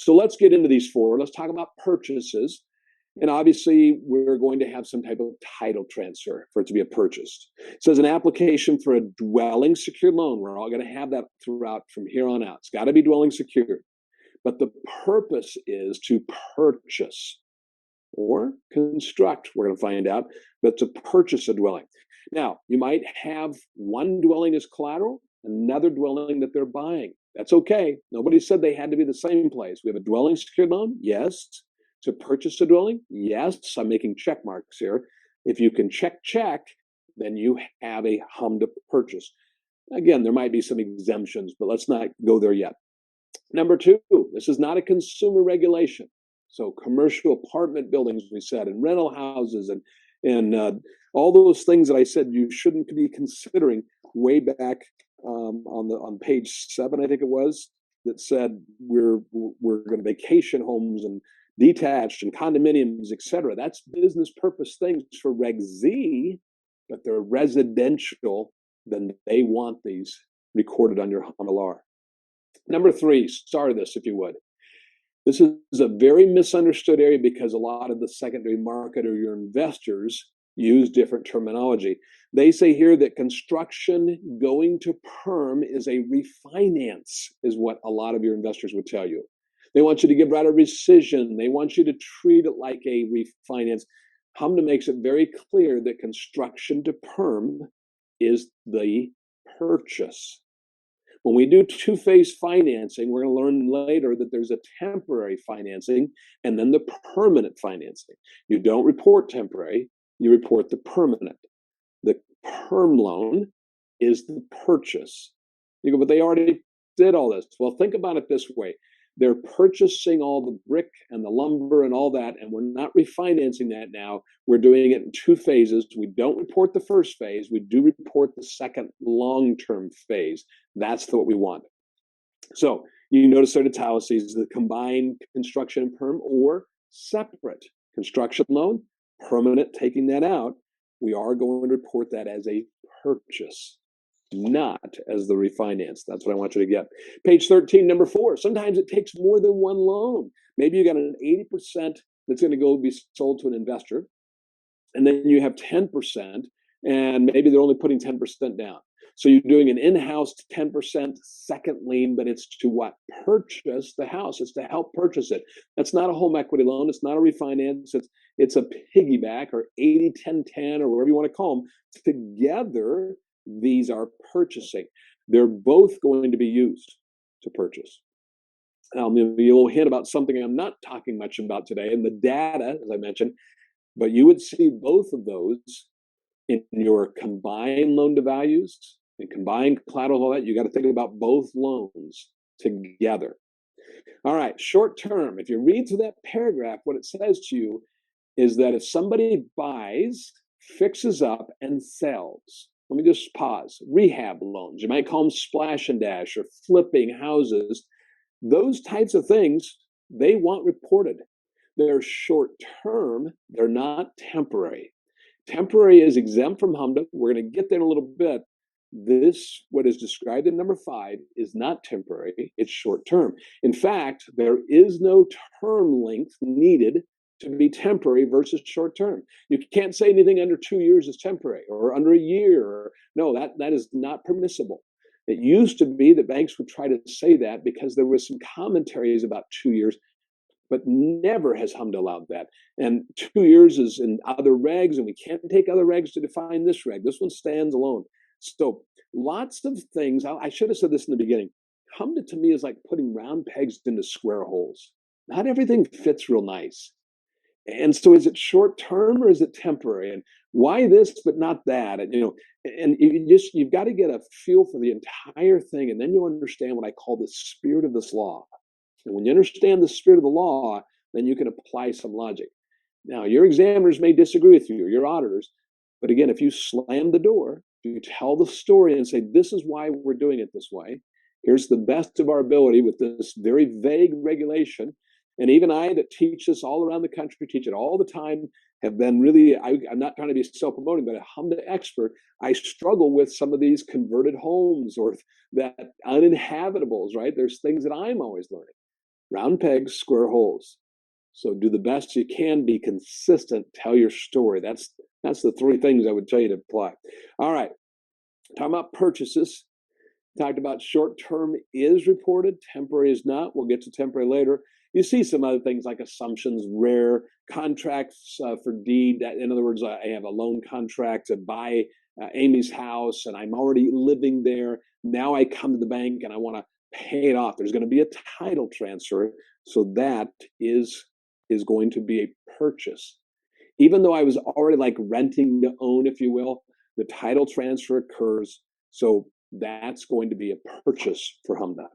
So let's get into these four. Let's talk about purchases. And obviously, we're going to have some type of title transfer for it to be a purchase. It says an application for a dwelling secured loan. We're all going to have that throughout from here on out. It's got to be dwelling secured. But the purpose is to purchase or construct, we're going to find out, but to purchase a dwelling. Now, you might have one dwelling as collateral, another dwelling that they're buying. That's okay. Nobody said they had to be the same place. We have a dwelling secured loan, yes. To purchase a dwelling, yes. I'm making check marks here. If you can check, then you have a HMDA purchase. Again, there might be some exemptions, but let's not go there yet. Number two, this is not a consumer regulation. So commercial apartment buildings, we said, and rental houses, and all those things that I said you shouldn't be considering way back on page 7, I think it was, that said we're going to vacation homes and detached and condominiums, etc. That's business purpose things for Reg Z, but they're residential. Then they want these recorded on your HMLR. Number 3, star this if you would. This is a very misunderstood area because a lot of the secondary market or your investors use different terminology. They say here that construction going to perm is a refinance, is what a lot of your investors would tell you. They want you to give out a rescission. They want you to treat it like a refinance. HMDA makes it very clear that construction to perm is the purchase. When we do two-phase financing, we're going to learn later that there's a temporary financing and then the permanent financing. You don't report temporary, you report the permanent. The perm loan is the purchase. You go, but they already did all this. Well, think about it this way. They're purchasing all the brick and the lumber and all that, and we're not refinancing that now. We're doing it in 2 phases. We don't report the first phase. We do report the second long-term phase. That's what we want. So you notice there italics, the combined construction and perm or separate construction loan, permanent, taking that out. We are going to report that as a purchase, not as the refinance. That's what I want you to get. Page 13, number 4. Sometimes it takes more than one loan. Maybe you got an 80% that's going to go be sold to an investor, and then you have 10%, and maybe they're only putting 10% down. So you're doing an in-house 10% second lien, but it's to what? Purchase the house. It's to help purchase it. That's not a home equity loan. It's not a refinance. It's a piggyback or 80-10-10 or whatever you want to call them. Together, these are purchasing. They're both going to be used to purchase. Now, I'm going to give you a little hint about something I'm not talking much about today, and the data, as I mentioned, but you would see both of those in your combined loan to values and combined collateral, all that. You got to think about both loans together. All right, short term. If you read through that paragraph, what it says to you is that if somebody buys, fixes up, and sells, let me just pause. Rehab loans, you might call them splash and dash or flipping houses. Those types of things, they want reported. They're short term, they're not temporary. Temporary is exempt from HMDA. We're going to get there in a little bit. This, what is described in number 5, is not temporary, it's short term. In fact, there is no term length needed to be temporary versus short term. You can't say anything under 2 years is temporary or under a year. Or, no, that is not permissible. It used to be that banks would try to say that because there was some commentaries about 2 years, but never has HMDA allowed that. And 2 years is in other regs, and we can't take other regs to define this reg. This one stands alone. So lots of things. I should have said this in the beginning. HMDA to me is like putting round pegs into square holes. Not everything fits real nice. And so is it short term or is it temporary? And why this but not that? And you've got to get a feel for the entire thing, and then you'll understand what I call the spirit of this law. And when you understand the spirit of the law, then you can apply some logic. Now, your examiners may disagree with you, or your auditors, but again, if you slam the door, you tell the story and say, this is why we're doing it this way. Here's the best of our ability with this very vague regulation. And even I that teach this all around the country, teach it all the time, have been really, I'm not trying to be self-promoting, but a HMDA expert. I struggle with some of these converted homes or that uninhabitables, right? There's things that I'm always learning. Round pegs, square holes. So do the best you can, be consistent, tell your story. That's the three things I would tell you to apply. All right. Talking about purchases. Talked about short-term is reported, temporary is not. We'll get to temporary later. You see some other things like assumptions, rare contracts for deed. In other words, I have a loan contract to buy Amy's house, and I'm already living there. Now I come to the bank and I want to pay it off. There's going to be a title transfer, so that is going to be a purchase. Even though I was already like renting to own, if you will, the title transfer occurs. So that's going to be a purchase for HMDA.